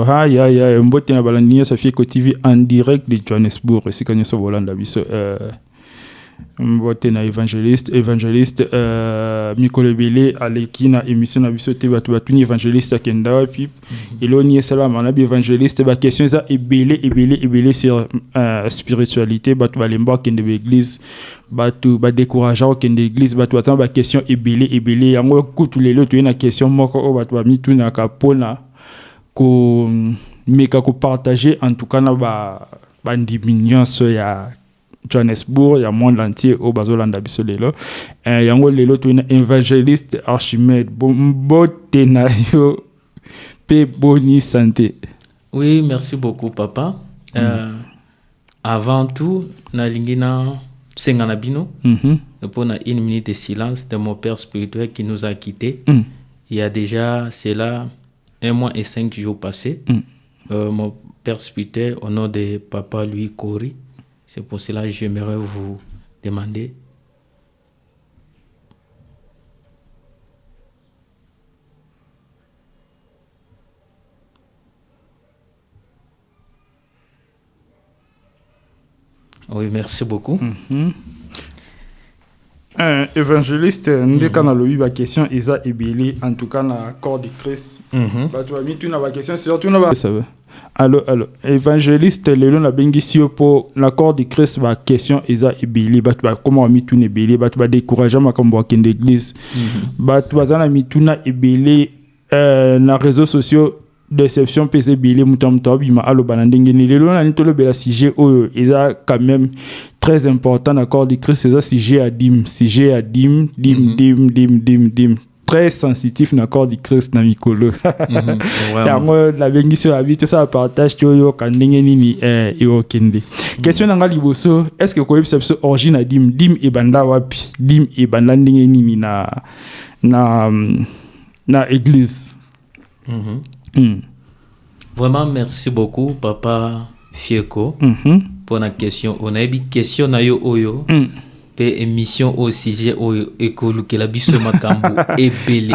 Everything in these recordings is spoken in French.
Aïe, aïe, aïe, mbote na balandini Safia TV en direct de Johannesburg. C'est quand nous Bolanda biso. Mbote na évangéliste, Mikolo Bele aleki na émission na biso te batu batuni évangéliste akenda puis eloni salama na bi évangéliste ba question za ebele sur spiritualité batu balemba kende l'église batu ba décourager kende l'église batu bazana ba question ebele yango kutu lelo to na question moko o batu ba mituna ka pona ko meka ko partager en tout cas na ba diminuance ya Johannesburg, il y a monde entier au Bazolanda Bisolelo. Il y a un évangéliste Archimède. Bote na yo pe boni santé. Oui, merci beaucoup, papa. Avant tout, na lingina senganabino. Pour na 1 minute de silence de mon père spirituel qui nous a quittés. Il y a déjà, c'est là, 1 mois et 5 jours passés. Mon père spirituel, au nom de papa Louis Kori. C'est pour cela que j'aimerais vous demander. Oui, merci beaucoup. Évangéliste, nous avons la question Isa Ebele, en tout cas, dans le corps de Christ. Tu as mis tout dans la question, c'est surtout dans la Alors, évangéliste, le long la bengi pour l'accord de Christ, la question Isa Ebele, comment on mis tout Ebele, tu vas décourager ma comme boire d'église, tu vas mis tout na Ebele, na réseaux sociaux. Déception pèse billet moutam tabima alo banandenge ni lelo na nitolo bela sujet o eza quand même très important d'accord de Christ c'est ça sujet à dim très sensitif d'accord de Christ na mikolo yango la bengi sur la vie tout ça partage to yo kandenge nini e okende question nanga liboso est-ce que ko yebisa biso origine à dim e banda wapi dim e banda ndenge nini na église. Vraiment, merci beaucoup, papa Fieko, pour la question. On a eu une question na yo oyo, pe émission au sujet oyo école que la biso makambo est belé.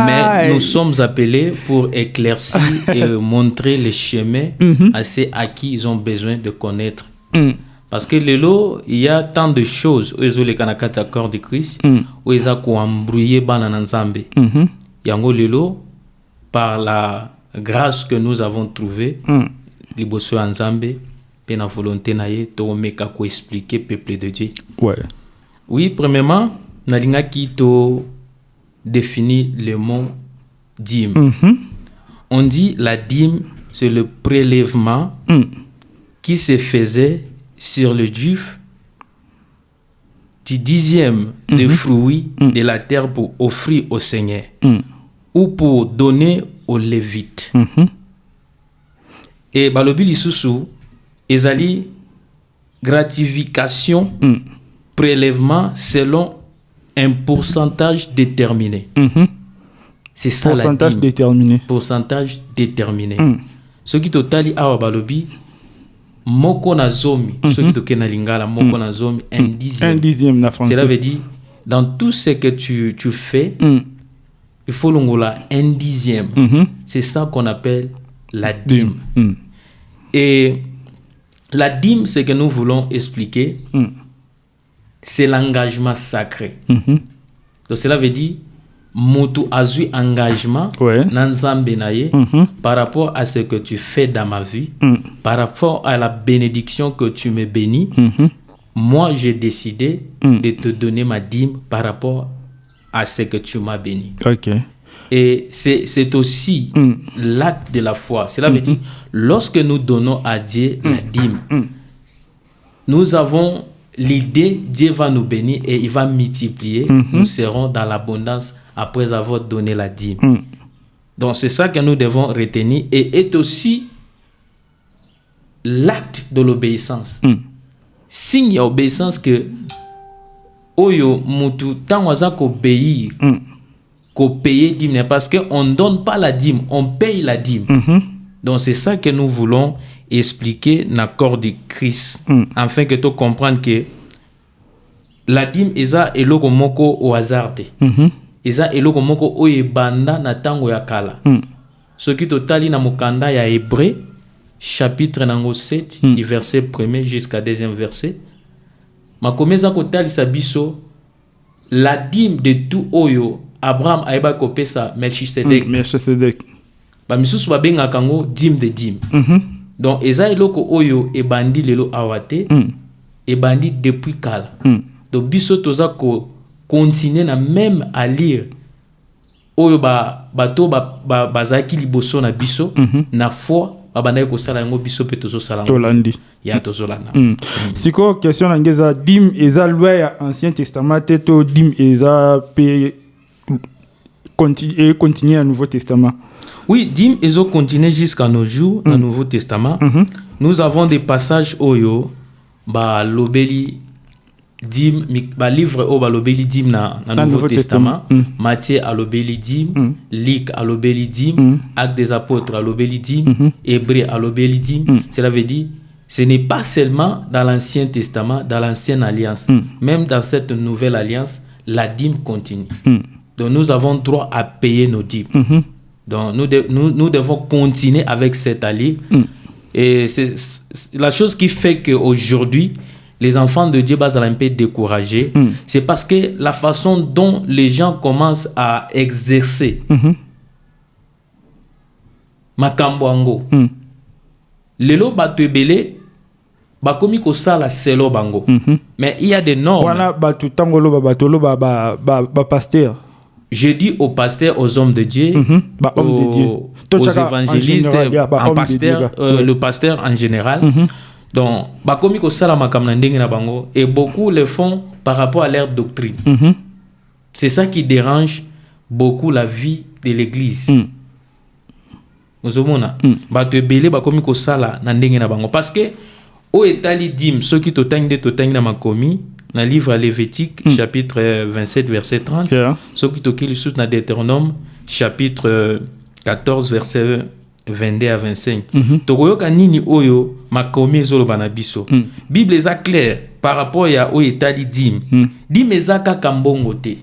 Mais nous sommes appelés pour éclaircir et montrer les chemins à ceux à qui ils ont besoin de connaître. Parce que lelo, il y a tant de choses où ils ont les kanakata accord de Christ, où ils ont embrouillé banana nzambe. Yango lelo, par la grâce que nous avons trouvée, liboso nzambe, pe na volonté na ye to meka ko expliquer peuple de Dieu. Ouais. Oui, premièrement, na linga ki to définit le mot dîme. On dit la dîme c'est le prélèvement qui se faisait sur le juif du 10e des fruits de la terre pour offrir au Seigneur ou pour donner aux Lévites. Et balobi lisusu ezali gratification prélèvement selon un pourcentage déterminé. C'est ça pourcentage la déterminé. Pourcentage déterminé. Ce qui totali awa balobi moko na zomi, ce qui tokena lingala moko na zomi un dixième na français. Cela veut dire dans tout ce que tu fais il faut l'ongola un dixième. C'est ça qu'on appelle la dîme. Et la dîme, ce que nous voulons expliquer, c'est l'engagement sacré. Donc cela veut dire Motu azui engagement nanzambe naye par rapport à ce que tu fais dans ma vie, par rapport à la bénédiction que tu me bénis. Moi, j'ai décidé de te donner ma dîme par rapport à ce que tu m'as béni. Et c'est aussi l'acte de la foi. Cela veut dire, lorsque nous donnons à Dieu la dîme, nous avons l'idée, Dieu va nous bénir et il va multiplier. Nous serons dans l'abondance après avoir donné la dîme. Donc c'est ça que nous devons retenir et est aussi l'acte de l'obéissance. Signe d'obéissance que Oyo mutu tanwaza ko obéir, ko payer dîme parce que on donne pas la dîme, on paye la dîme. Donc c'est ça que nous voulons expliquer dans l'accord de Christ, afin que tu comprennes que la dîme eza eloko moko au hasard. Eza eloko moko oye banda na tango ya kala. Ce qui totali na mokanda ya Hébreu, chapitre nango 7, du verset 1er jusqu'à 2e verset. Makomeza kotali sabiso la dîme de tout oyo Abraham ayeba kopesa Melchisedek. Melchisedek. Ba misusu ba benga kango dîme de dîme. Donc eza eloko oyo ebandi lelo awate, ebandi depuis kala. Donc biso toza ko continuer na même à lire oyo bato bazaki liboso na biso na foi babandaki kosala yango biso pe tozosala tolandi ya tozolanda. Siko question na ngeza dim eza loi ya ancien testament te to dim eza pe continuer à nouveau testament? Oui, dim ezo continuer jusqu'à nos jours dans Nouveau Testament. Nous avons des passages oyo ba lobeli dim ba livre o ba lobeli dim na Nouveau Testament. Matthieu a lobeli dim, Luc a lobeli dim, Actes des Apôtres a lobeli dim, Hébreu a lobeli dim. Cela veut dire ce n'est pas seulement dans l'Ancien Testament, dans l'Ancienne Alliance, même dans cette nouvelle alliance, la dîme continue. Donc nous avons droit à payer nos dîmes. Donc nous devons continuer avec cette alliance. Et c'est la chose qui fait qu'aujourd'hui, les enfants de Dieu sont un peu découragés. C'est parce que la façon dont les gens commencent à exercer makambo ango. Lelo batu ebele bakomi ko sala selo bango. Mais il y a des normes. Voilà batu tangolo ba pasteur. Je dis aux pasteurs, aux hommes de Dieu, aux évangélistes, le pasteur en général. Donc, bakomi ko sala makam na ndenge na bango, et beaucoup le font par rapport à leur doctrine. C'est ça qui dérange beaucoup la vie de l'église. Ozomona bato ebele bakomi ko sala na ndenge na bango parce que o etali dim ceux qui totangi na makomi na livre Lévitique chapitre 27 verset 30, ceux qui tokili sous na Deutéronome chapitre 14 verset 22 à 25. Tokoyoka nini oyo makomi ezoloba na biso. Bible est claire par rapport ya o etali dim. Dim ezaka kambongo te.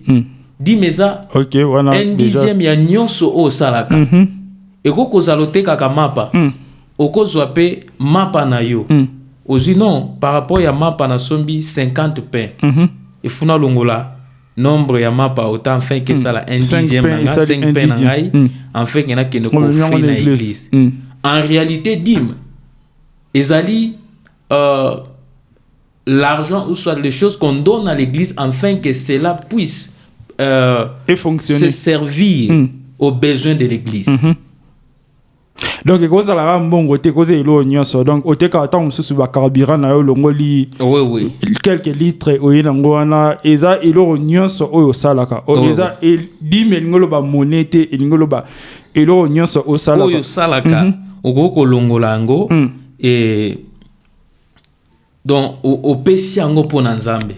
Dim eza un dixième ya nyonso o salaka. Eko kozalote kaka mapa. Okozwa pe mapa na yo. Ozi non, par rapport ya mapa na sombi 50 pains. Et funa longola nombre ya mapa autant fin que ça la un dixième na 5 pains na ngai en fait qu'il y en a qui ne confient na église. En réalité dim ezali l'argent ou soit les choses qu'on donne à l'église afin que cela puisse se servir aux besoins de l'église. Donc cause à la mbongo te cause ilo nyonso donc oteka ata mususu ba carburant na yo longoli quelques litres oyinango wana eza ilo nyonso oyo salaka eza dime ngolo ba monete ngolo ba ilo nyonso o salaka oyo salaka okoko longola ngo et donc o pesi yango pona nzambe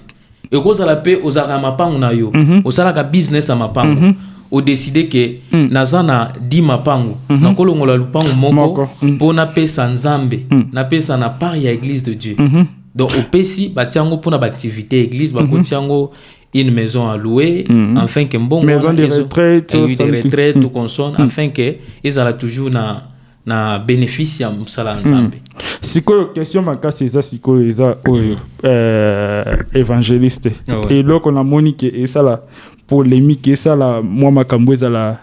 e cause la paix aux aramapangu na yo o salaka business amapangu o décidé que nazana di mapangu na kolongola lupangu moko pona pesa nzambe na pesa na part ya église de Dieu. Donc au pesi batiango pona ba activité église ba kotiango une maison à louer afin que bon maison de retraite tout consonne afin que ils ala toujours na bénéfice ya msala nzambe. Siko question makasi eza siko eza oyo évangéliste et loko na monique et ça la polémique et ça la moi makambo eza la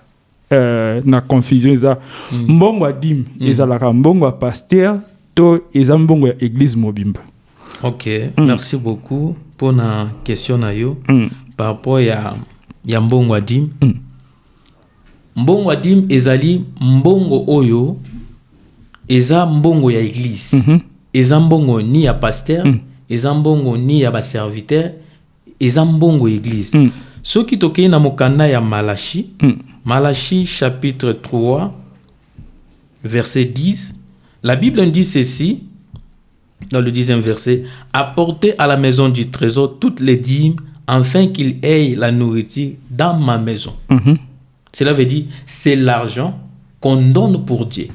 na confusion eza mbongo adim eza la mbongo pasteur to eza mbongo ya église mobimba. OK, merci beaucoup pour la question na yo par rapport ya mbongo adim. Mbongo adim ezali mbongo oyo eza mbongo ya église. Eza mbongo ni ya pasteur, eza mbongo ni ya ba serviteur, eza mbongo église. Ce qui toke na mokanda ya Malachi, Malachi chapitre 3 verset 10, la Bible dit ceci dans le 10e verset: apportez à la maison du trésor toutes les dîmes afin qu'il ait la nourriture dans ma maison. Cela veut dire c'est l'argent qu'on donne pour Dieu.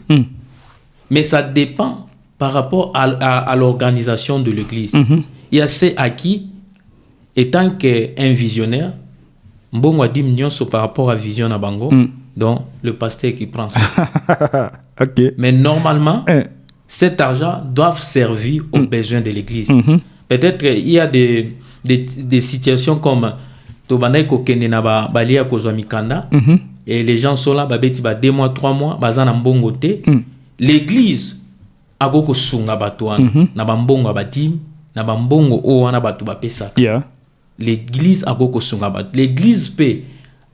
Mais ça dépend par rapport à l'organisation de l'église. Il y a ceux à qui, étant qu'un visionnaire, mbongo adim nyonso par rapport à vision na bango, Donc, le pasteur qui prend ça. Ok. Mais normalement, cet argent doit servir aux besoins de l'église. Peut-être qu'il y a des situations comme Tobanaï Kokene na Balia Kozwamikanda et les gens sont là, babeti ba 2 mois, 3 mois, bazana mbongo te. L'église a goko sunga batuana na bambongo batim na bambongo o wana batu ba pesa. L'église a goko sunga bat. L'église pe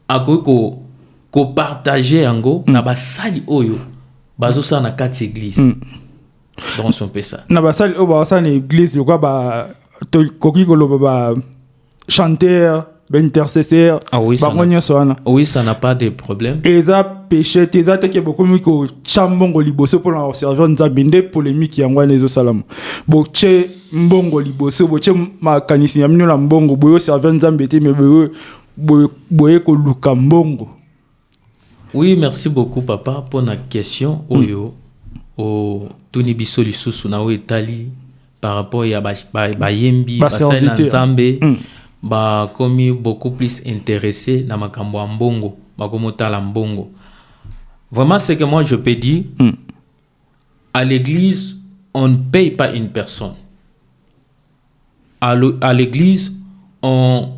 a goko ko partager ango na basali oyo bazo sa na kati église. Donc son pesa. Na basali o ba sa na église le quoi ba to koki ko lo ba chanteur intercesseur. Oui, ça n'a pas de problème. Et ça péché, ça te beaucoup mieux que chambongo liboso pour la servir dans binde polémique qui envoie les salam. Boche mbongo liboso, boche ma kanisi yamino la mbongo, boyo servir dans bete mais boye ko luka mbongo. Oui, merci beaucoup papa pour la question. Oyo o tuni biso lisusu na o Italie par rapport à ba yembi ba sala nzambe. Bah comme beaucoup plus intéressé na makambo ya mbongo bakomota la mbongo. Vraiment c'est que moi je peux dire à l'église on ne paye pas une personne. À l'église on,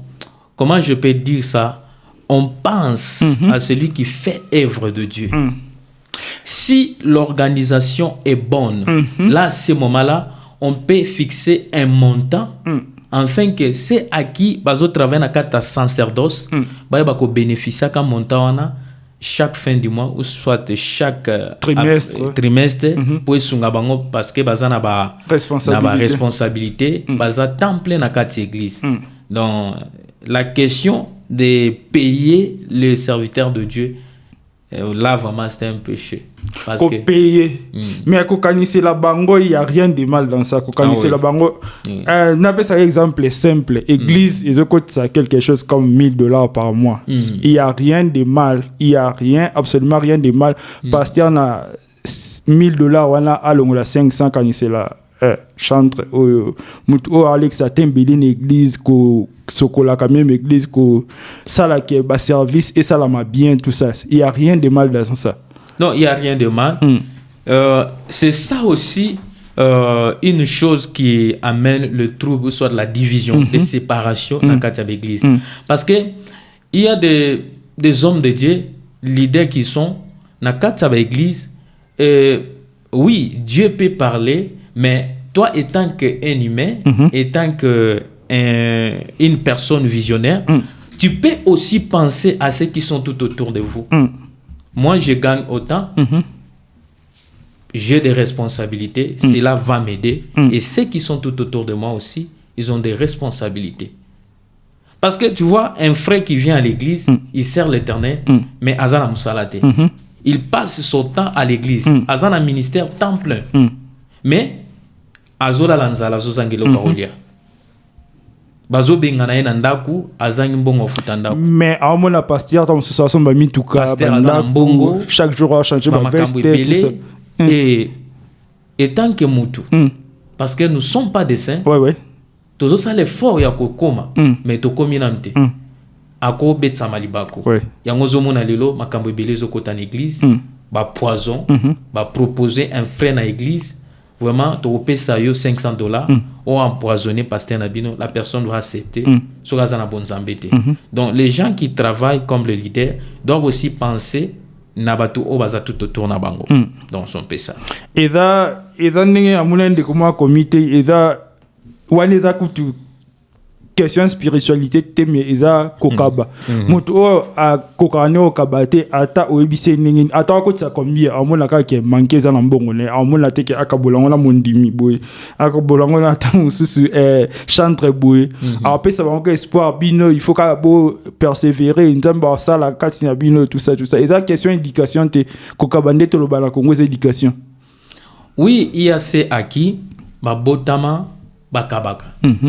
comment je peux dire ça, on pense à celui qui fait œuvre de Dieu. Si l'organisation est bonne, là à ce moment-là on peut fixer un montant afin que c'est à qui bazo travailler na kata sacerdoce ba ko bénéficier comme montant chaque fin du mois ou soit chaque trimestre pour sunga bango parce que bazana ba responsabilité baza temps plein na kata église. Donc la question de payer les serviteurs de Dieu là vraiment c'est un péché parce que payer mais à kokanisi la bango il y a rien de mal dans ça kokanisi la bango n'a pas ça exemple simple église ils ont coûté ça quelque chose comme $1000 par mois. Il y a rien de mal, il y a rien, absolument rien de mal pasteur na $1000 wana alongola 500 kanisi la chantre mutu Alex atembeli na église ko sokola quand même église ko sala ke ba service et ça la ma bien tout ça, il y a rien de mal dans ça. Non, il y a rien de mal. C'est ça aussi une chose qui amène le trouble, soit de la division, de séparation dans la l'église. Parce que il y a des hommes de Dieu, leaders qui sont dans la l'église. Oui, Dieu peut parler, mais toi étant qu'un humain, étant que une personne visionnaire, tu peux aussi penser à ceux qui sont tout autour de vous. Moi, je gagne autant, j'ai des responsabilités, cela va m'aider. Et ceux qui sont tout autour de moi aussi, ils ont des responsabilités. Parce que tu vois, un frère qui vient à l'église, il sert l'Éternel, mais Azana Moussalate. Il passe son temps à l'église. Azana ministère temps plein. Mais Azola Lanzala Zozangelo Parolia. Bazo bengana na ndaku azangi mbongo futanda. Mais à mon pasteur dans association ba mituka pasteur azana mbongo chaque jour a changer ma veste tout ça. Et tant que mutu parce que nous sommes pas des saints. Tozo ça l'effort ya kokoma mais to komi namte. Ako betsa malibako. Yango zo mona lelo makambo ebele zo kota na église ba poison ba proposer un frère na église. Vraiment, tu payes ça $500 ou empoisonner pasteur Nabino, la personne doit accepter. Donc, les gens qui travaillent comme le leader doivent aussi penser Nabatu Obaza tout autour na bango. Donc, son pesa. Et là, n'est à mon de comment comité, et là, ou est-ce que question spiritualité teme eza kokaba moto a kokane okabate ata oebise ningin ata ko tsa combien amona ka ke manke za na mbongo ne amona teke akabolango na mondimi boy akabolango na tango susu chantre boy après ça va espoir bino il faut ka bo persévérer nzamba sala kati na bino tout ça eza question éducation te kokabande to lo bala Congo éducation. Oui, il y a ces acquis ba botama bakabaka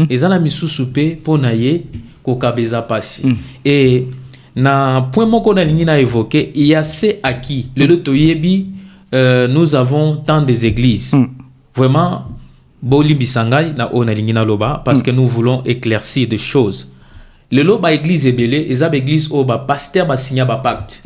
ezana misusu pe pona ye kokabeza pasi et na point moko na lingi na évoqué il y a ces acquis le toyebi nous avons tant des églises vraiment boli bisangai na ona lingi na loba parce que nous voulons éclaircir des choses le loba église ebele ezaba église o ba pasteur ba signa ba pacte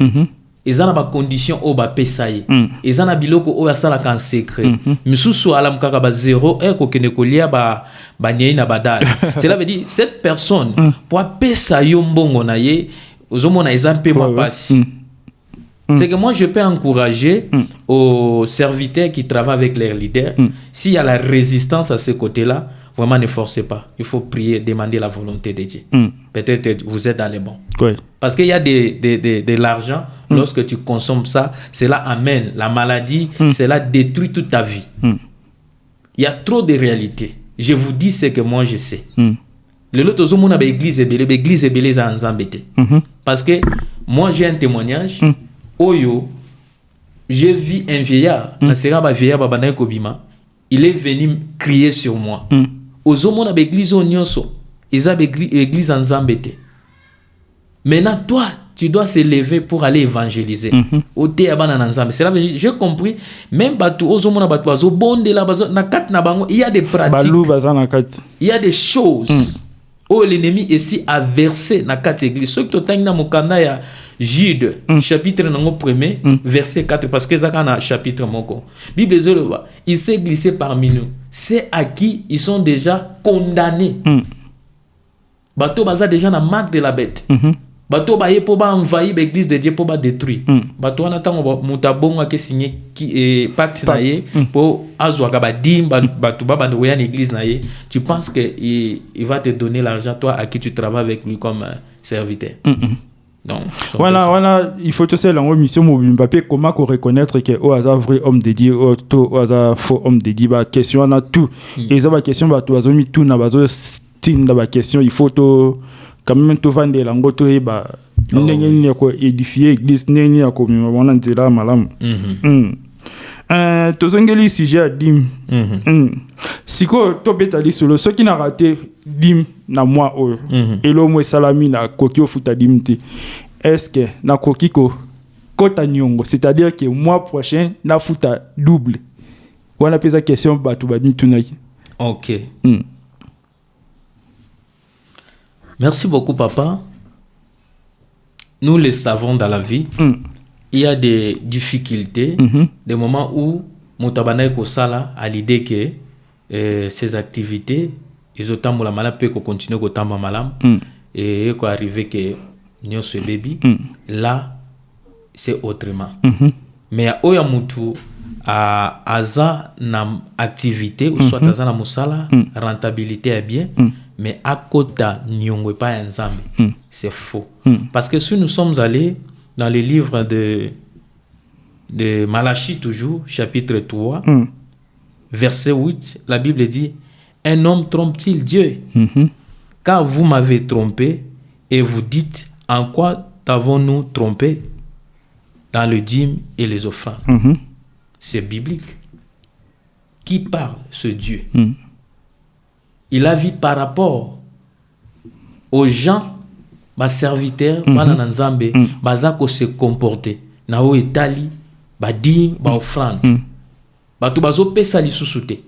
ils ont des conditions au bas pesaye ils ont des biloko au asala en secret misusu alam kaka ba zéro ko kene kolia ba nyei na badal cela veut dire cette personne pour pesaye mbongo na ye ozomona exemple moi passe. C'est que moi je peux encourager aux serviteurs qui travaillent avec leurs leaders, s'il y a la résistance à ce côté-là, vraiment ne forcez pas. Il faut prier, demander la volonté de Dieu. Peut-être que vous êtes dans les bons. Oui. Parce qu'il y a de l'argent, lorsque tu consommes ça, cela amène la maladie, cela détruit toute ta vie. Il y a trop de réalités. Je vous dis ce que moi je sais. Le lot aux hommes l'église est belle en embêté. Parce que moi j'ai un témoignage. Oyo, j'ai vu un vieillard, il est venu crier sur moi. Aux hommes de l'église, ils ont l'église en Zambété. Maintenant, toi, tu dois se lever pour aller évangéliser. C'est là que j'ai compris, même aux hommes il y a des pratiques, il y a des choses où l'ennemi ici a versé dans cette église. Ce que tu as Jude, chapitre 1, verset 4, parce que c'est un chapitre moko. Bible il s'est glissé parmi nous. C'est à qui ils sont déjà condamnés. Bateau baza déjà na marque de la bête. Bateau baye pour envahir l'église de Dieu pour détruire. Bateau on attend mutabonga ke signé pacte na ye pour azwa ka badim bateau ba bandoya l'église na ye. Tu penses que il va te donner l'argent toi à qui tu travailles avec lui comme serviteur. Donc, voilà, il faut aussi la mission mobile papier comment reconnaître que au hasard vrai homme dédié au hasard faux homme dédié ba question on a tout et ça ba question ba to azomi tout na bazo tin na ba question il faut to quand même to vendre la ngoto e ba ndenge ko édifier église ndenge ko mona nzela malamu tozongeli sujet à dim siko to betali solo ceux qui n'a raté dim na moi et lo mo salami na kokio futa dimti est-ce que na kokiko kota nyongo c'est-à-dire que mois prochain na futa double on a posé la question batu ba mitunaki. OK. Merci beaucoup papa. Nous le savons dans la vie. Il y a des difficultés, des moments où Moutabanay Kosala a l'idée que ces activités, ils ont la malam peut continuer au temps malam et qu'on arrive que nous ce bébé là c'est autrement. Mais à Oyamutu à aza na activité ou soit aza na musala rentabilité est bien mais à côté nyongwe pas ensemble c'est faux parce que si nous sommes allés dans le livre de Malachie toujours, chapitre 3, verset 8, la Bible dit « Un homme trompe-t-il Dieu Car vous m'avez trompé et vous dites « En quoi t'avons-nous trompé ?» Dans le dîme et les offrandes. C'est biblique. Qui parle ce Dieu Il a vu par rapport aux gens ba serviteur bana na nzambe baza ko se comporter na o etali ba di ba offrande batu bazo pesa lisusu te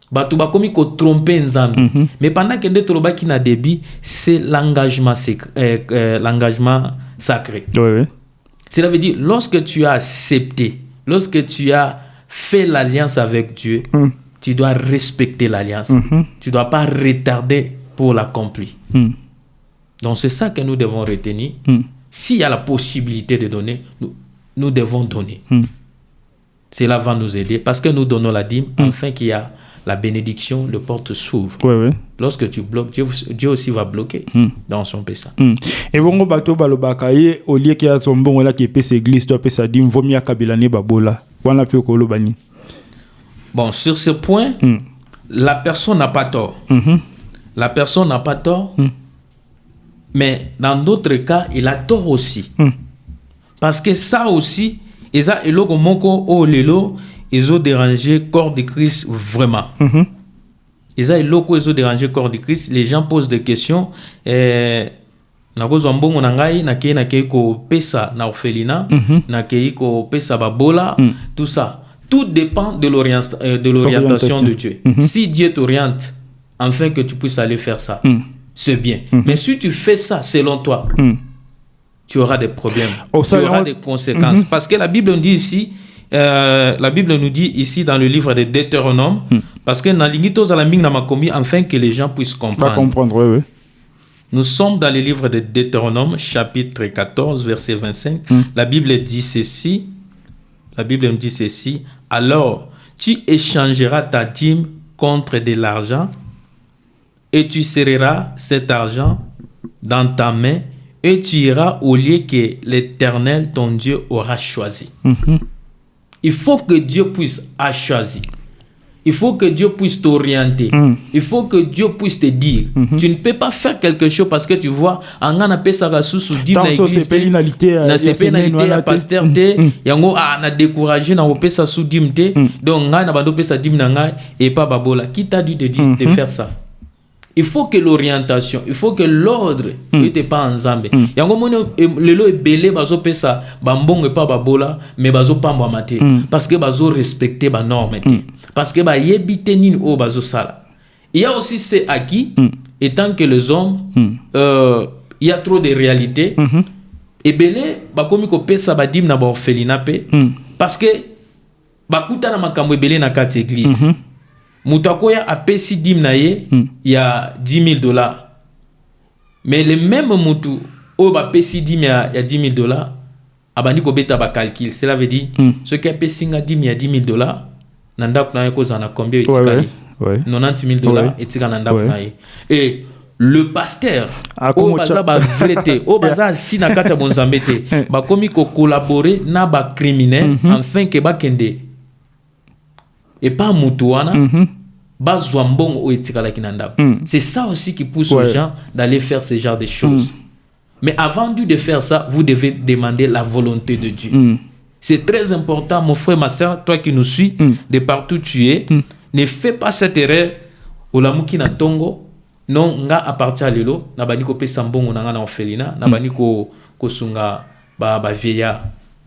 batu ba komi ko tromper nzambe mais pendant que ndetro ba ki na débit c'est l'engagement sacré. Oui. Cela veut dire lorsque tu as accepté, lorsque tu as fait l'alliance avec Dieu, tu dois respecter l'alliance. Tu dois pas retarder pour l'accomplir. Donc c'est ça que nous devons retenir. S'il y a la possibilité de donner, nous devons donner. Cela va nous aider parce que nous donnons la dîme afin qu'il y a la bénédiction, le porte s'ouvre. Lorsque tu bloques, Dieu aussi va bloquer dans son péché. Et bon, bateau balobakaye au lieu qu'il y a son bon là qui pèse église, tu pèse dîme, vaut mieux kabilani babola. Wana pe ko lobani. Bon, sur ce point, la personne n'a pas tort. La personne n'a pas tort. Mais dans d'autres cas, il a tort aussi. Parce que ça aussi, ils ont dérangé le corps de Christ vraiment. Ils ont dérangé le corps de Christ. Les gens posent des questions. Tout ça. Tout dépend de l'orientation de Dieu. Si Dieu t'oriente, afin que tu puisses aller faire ça, c'est bien. Mais si tu fais ça selon toi, tu auras des problèmes, tu auras des conséquences. Parce que la Bible nous dit ici, dans le livre de Deutéronome, parce que afin que les gens puissent comprendre. Nous sommes dans le livre de Deutéronome, chapitre 14, verset 25. La Bible dit ceci. Alors, tu échangeras ta dîme contre de l'argent et tu serreras cet argent dans ta main et tu iras au lieu que l'Éternel, ton Dieu, aura choisi. Il faut que Dieu puisse choisir. Il faut que Dieu puisse t'orienter. Il faut que Dieu puisse te dire. Tu ne peux pas faire quelque chose parce que tu vois, en a appelé ça sous dim na église, na pénalité à pasteur te, yango na découragé na opé ça sous dim te, donc nga na bando pé ça dim na nga et pas babola. Qui t'a dit de faire ça? Il faut que l'orientation, il faut que l'ordre n'était pas ensemble. Yango mono lelo ebele bazo pesa bambongo pas babola mais bazo pamba maté parce que bazo respecter ba norme parce que ba yebite nini o bazo sala. Il y a aussi ces acquis étant que les hommes il y a trop de réalités ebele ba komi ko pesa ba dim na ba orphelinat pe parce que ba kuta na makambo ebele na kati église. Moutakoya a payé dim naye, il y a $10,000. Mais le même moutou, au ba payé dim il y a $10,000, abani ko beta ba calcul. Cela veut dire, ce qui a payé dim il y a $10,000, nanda kuna yako zana combien etikali? $90,000 etika nanda kuna ye. Et le pasteur, au baza ba vrete, au baza si na kata bonzambete, ba komi ko collaborer na ba criminel, afin que ba kende et pas moutouana c'est ça aussi qui pousse les gens d'aller faire ce genre de choses. Mais avant de faire ça, vous devez demander la volonté de Dieu. C'est très important, mon frère, ma soeur, toi qui nous suis de partout tu es, ne fais pas cette erreur au lamuki na tongo non nga à partir de là na bani ko pesa mbongo na nga na orphelinat na bani ko sunga ba vieillard.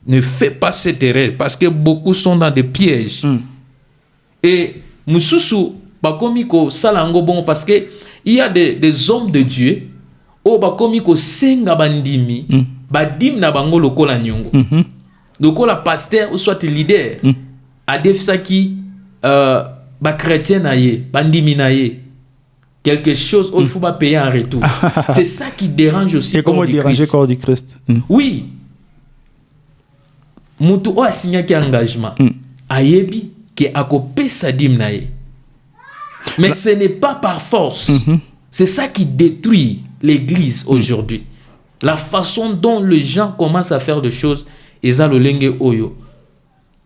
Ne fais pas cette erreur parce que beaucoup sont dans des pièges. Et mususu bakomi ko salango bon parce que il y a des hommes de Dieu o bakomi ko senga bandimi badim na bango lokola nyongo lokola pasteur ou soit leader a defsa qui ba chrétien naie bandimi naie quelque chose il faut pas payer en retour. C'est ça qui dérange aussi. Et comment déranger corps du Christ? Oui, mutu o signé qui engagement ayebi qui a copé sa dîme naïe. Mais ce n'est pas par force. C'est ça qui détruit l'église aujourd'hui. La façon dont les gens commencent à faire des choses, et ça le lingue oyo.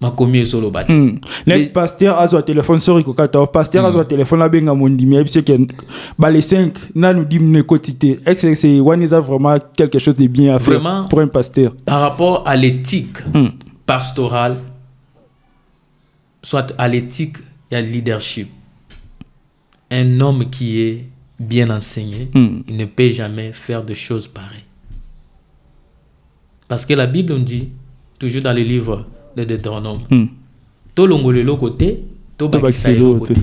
Ma commis solo bati. Le pasteur a son téléphone sur le pasteur a son téléphone là benga mondi mais c'est que les 5 na nous dimne quotité. Est-ce que c'est vraiment quelque chose de bien à faire vraiment, pour un pasteur par rapport à l'éthique pastorale, soit à l'éthique et à leadership. Un homme qui est bien enseigné, il ne peut jamais faire de choses pareilles. Parce que la Bible nous dit, toujours dans le livre de Deutéronome, tout le côté, tout le côté.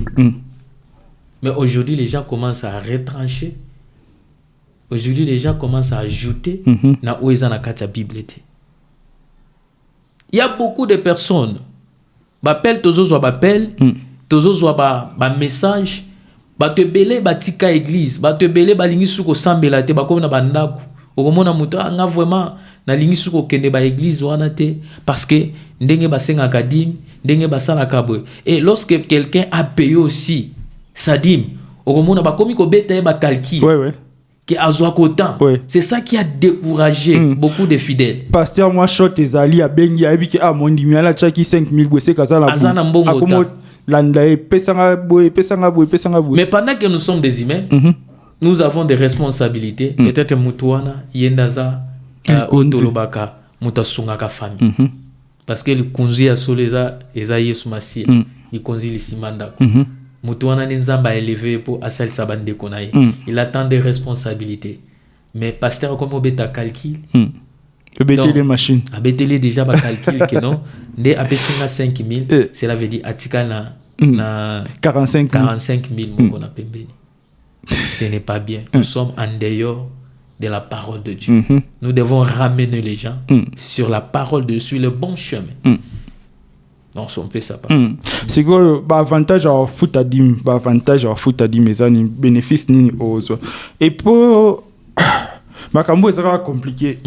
Mais aujourd'hui, les gens commencent à retrancher. Aujourd'hui, les gens commencent à ajouter dans la Bible. Il y a beaucoup de personnes bapel tozo zo bapel tozo zo ba message ba te belé ba tika église ba te belé ba lingi suko sambela te ba ko na bandako okomona muto nga vraiment na lingi suko kende ba église wana te parce que ndenge ba senga kadim ndenge ba sala kabwe. Et lorsque quelqu'un a payé aussi sa dîme okomona ba komi ko beta ba calcul qui a joué autant. C'est ça qui a découragé beaucoup de fidèles. Pasteur, moi, short tes alliés à Bengi, à Biki, à Mondi, à la Tchaki, 5,000 boussés, Kazala, mais pendant que nous sommes des humains, nous avons des responsabilités. Peut-être Moutouana, Yendaza, Otolobaka, Moutasungaka famille. Parce que le Kunzi a Soleza, Ezaïe Soumasi, il Kunzi Lissimanda. Moutouana Nzamba élevé pour Assal Sabande Konaï. Il attend des responsabilités. Mais pasteur, comme on bêta calcul, le bêter les machines. A bêter les déjà ba calcul que non. Né a bêter 5,000, cela veut dire atika na 45,000 mon a pembeni. Ce n'est pas bien. Nous sommes en dehors de la parole de Dieu. Nous devons ramener les gens sur la parole de Dieu, sur le bon chemin. Donc, on peut ça. C'est quoi l'avantage à foot à dim, l'avantage à foot à dim, mais un bénéfice ni aux. Et pour Makambo c'est compliqué.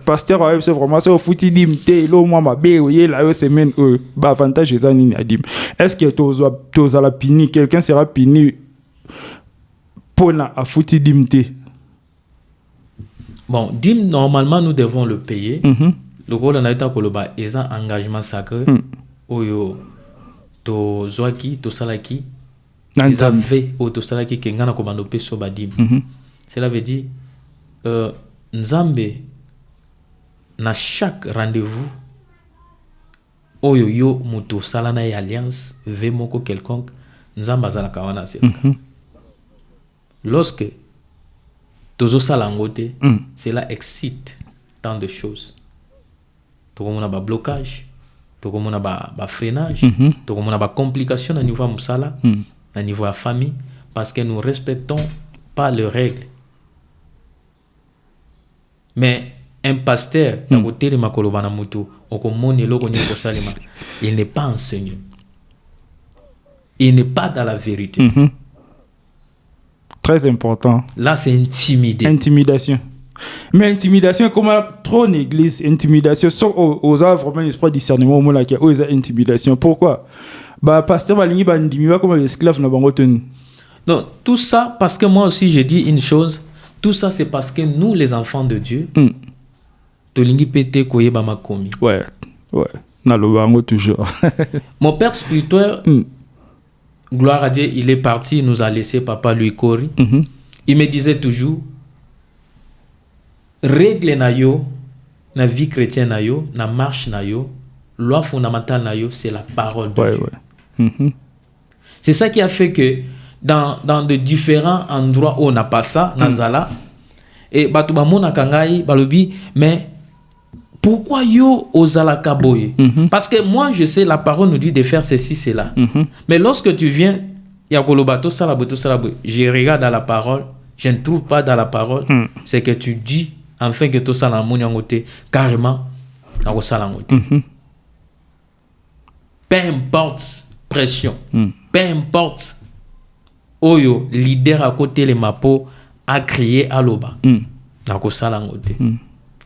Pasteur c'est vraiment ça au foot dim té lo moi ma bé la semaine avantage c'est ni à dim. Est-ce que tu as la pini quelqu'un sera pini pour na à foot dim té? Bon, dim normalement nous devons le payer. Le rôle on a été pour le bas est un engagement sacré. Oyo to zoaki to salaki nzambe o to salaki kengana komando peso badim. Cela veut dire nzambe na chaque rendez-vous oyo yo muto salana y alliance ve moko quelconque nzambe azala kawana c'est lorsque tozo salangote cela excite tant de choses. To komona ba blocage, to komona ba freinage, to komona ba complication à niveau musala, à niveau de famille parce que nous respectons pas les règles. Mais un pasteur il n'est pas enseignant. Il n'est pas dans la vérité. Très important. Là, c'est intimidé. Intimidation. Mais intimidation, comment trop l'église, intimidation, sauf aux œuvres, vraiment, l'espoir discernement, au moment là, où il y a intimidation. Pourquoi? Bah, pasteur Malingi, bah, ndimiwa, comme l'esclave n'a pas retenu. Non, tout ça, parce que moi aussi, j'ai dit une chose, tout ça, c'est parce que nous, les enfants de Dieu, tolingi pété koye ba makomi. Ouais, na lo bango toujours. Mon père spirituel, gloire à Dieu, il est parti, il nous a laissé papa lui Kori. Il me disait toujours, règle na yo, na vie chrétienne na yo, na marche na yo, loi fondamentale na yo, c'est la parole de Dieu. C'est ça qui a fait que dans de différents endroits où on n'a pas ça, nazala, et batuba mona kangai, balobi, mais pourquoi yo ozala kaboye? Parce que moi, je sais, la parole nous dit de faire ceci, cela. Mais lorsque tu viens, yakolobato salaboto salabo, je regarde dans la parole, je ne trouve pas dans la parole, c'est que tu dis, enfin que tout ça la mouniangote, carrément, na salangote. Peu importe pression, peu importe oyo leader à côté les mapo a crié à l'oba, na salangote.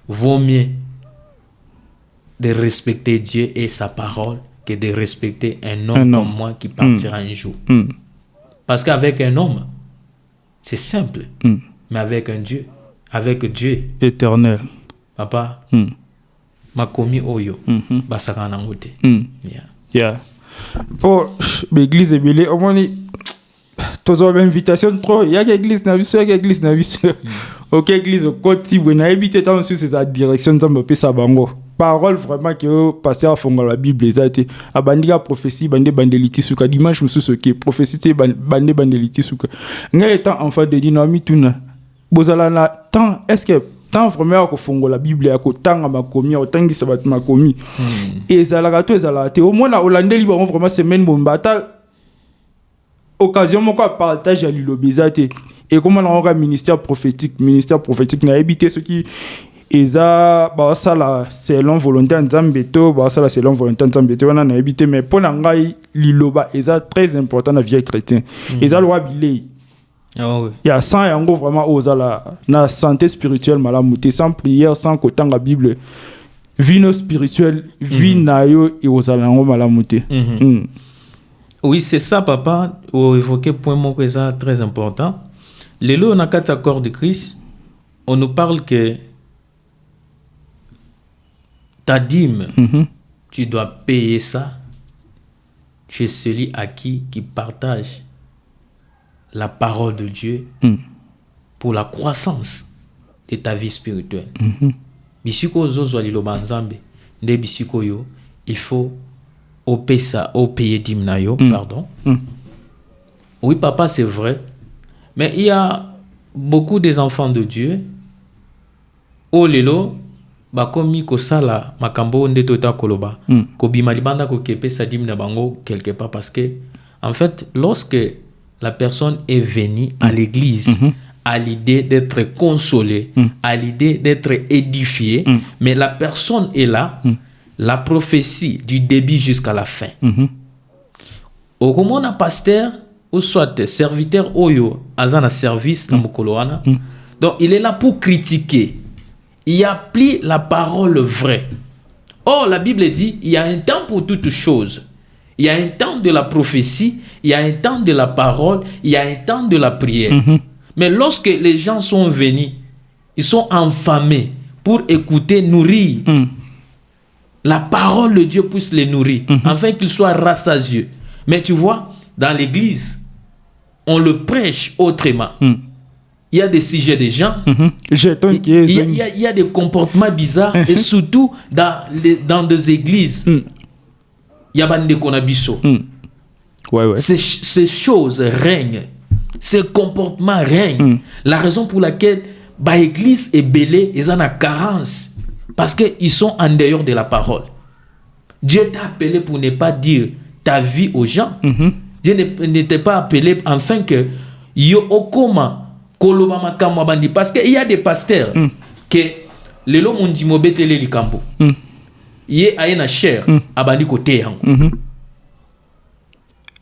Vaut mieux de respecter Dieu et sa parole que de respecter un homme comme moi qui partira un jour. Parce qu'avec un homme, c'est simple, mais avec un Dieu, avec Dieu éternel, papa, m'a commis oyo, basaka nangote. Yeah. Pour l'église belé, au moins tous ont invitation trop. Il y a l'église na biso, il y a l'église na biso. OK, église au côté, vous n'habitez pas sur ces directions dans le pesa bango. Parole vraiment que passer à fond la Bible les a été abandiga prophétie bandeliti suka dimanche musu soke prophétie bandeliti suka nga étant enfant de dynamique tuna bozala na temps est-ce que tant vraiment ko fongo la Bible ya ko tanga makomi otangi sabat makomi ezala to ezala te au moins na holandais liba vraiment semaine bombata occasion moko partage à l'ilobizate et comment on aura ministère prophétique na habité ce qui eza ba sala selon volonté nzambe to ba sala selon volonté nzambe to wana na habité mais pour ngai liloba eza très important na vie chrétien eza loi bilei. Ah oui. Il y a 100 yango vraiment ozala na santé spirituelle malamuté sans prière sans kotanga Bible vino spirituel vie na yo et ozala ngo malamuté. Oui, c'est ça papa, ou évoquer point moko eza très important. Lelo na quatre accords de Christ, on nous parle que ta dîme, tu dois payer ça chez celui à qui partage la parole de Dieu pour la croissance de ta vie spirituelle. Bisiko zozo liloba nzambe, nde bisiko yo, il faut payer dîme na yo, pardon. Oui papa, c'est vrai, mais il y a beaucoup des enfants de Dieu au lelo bakomi ko sala makambo ndeto ta koloba ko bima libanda ko kepe sa dîme na bango quelque part parce que en fait lorsque la personne est venue à l'église à l'idée d'être consolé, à l'idée d'être édifié, mais la personne est là, la prophétie du début jusqu'à la fin. Au moment d'un pasteur, ou soit serviteur oyo, azana service dans Mokoloana, donc il est là pour critiquer. Il applique la parole vraie. Or, la Bible dit, il y a un temps pour toutes choses. Il y a un temps de la prophétie, il y a un temps de la parole, il y a un temps de la prière. Mais lorsque les gens sont venus, ils sont enflammés pour écouter, nourrir. La parole de Dieu puisse les nourrir, afin qu'ils soient rassasieux. Mais tu vois, dans l'église, on le prêche autrement. Il y a des sujets des gens. Il y a des comportements bizarres. Et surtout, dans des églises, il y a des konabiso. Ces choses règnent. Ces comportements règnent. La raison pour laquelle l'église est belle, ils en ont carence. Parce qu'ils sont en dehors de la parole. Dieu t'a appelé pour ne pas dire ta vie aux gens. Dieu ne t'a pas appelé afin que yo okoma koloba makamwa bandi. Parce qu'il y a des pasteurs que le lo mundi mobetele likambo. Ye ayena cher abandi kote yango.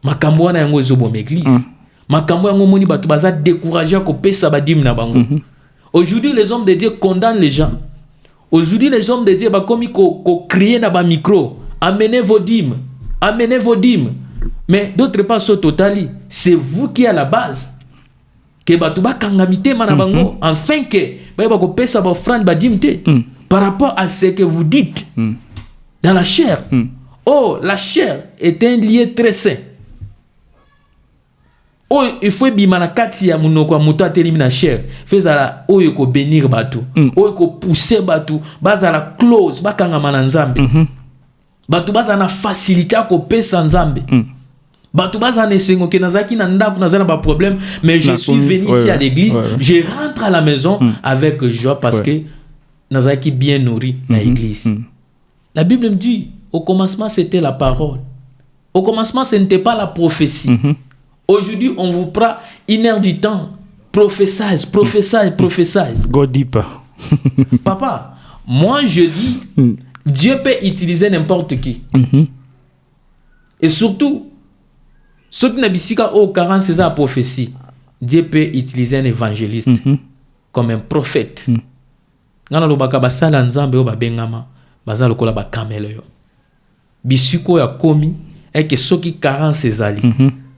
Makambo wana yango ezobo m'église. Makambo yango moni batu baza découragé ko pesa badim na bango. Aujourd'hui les hommes de Dieu condamnent les gens. Aujourd'hui les hommes de Dieu ba komi ko crier na ba micro, amenez vos dîmes, amenez vos dîmes. Mais d'autre part so totali, c'est vous qui à la base que batu ba kangamite mana bango afin que ba ko pesa ba offrande ba dimte par rapport à ce que vous dites dans la chair. Oh, la chair est un lieu très saint. Oh, il faut bimana kati ya munoko muto atelimi na chair. Fezala oyo ko bénir batu. Oyo ko pousser batu, bazala close bakanga mananzambe. Batu bazana facilité ko pesa nzambe. Batu bazana sengo ke nazaki na ndaku nazana ba problème, mais je suis venu ici à l'église, je rentre à la maison avec joie parce que nazaki bien nourri na l'église. La Bible me dit au commencement c'était la parole. Au commencement ce n'était pas la prophétie. Aujourd'hui, on vous prend 1 heure du temps. Prophétise. Go deeper. Papa, moi je dis, Dieu peut utiliser n'importe qui. Et surtout, ceux qui n'ont pas au 46 ans à prophétie, Dieu peut utiliser un évangéliste comme un prophète. Ngana lobaka basala nzambe o babengama, bazalo kola ba kamelo yo. Bisuko ya komi et que ceux qui 46 ali.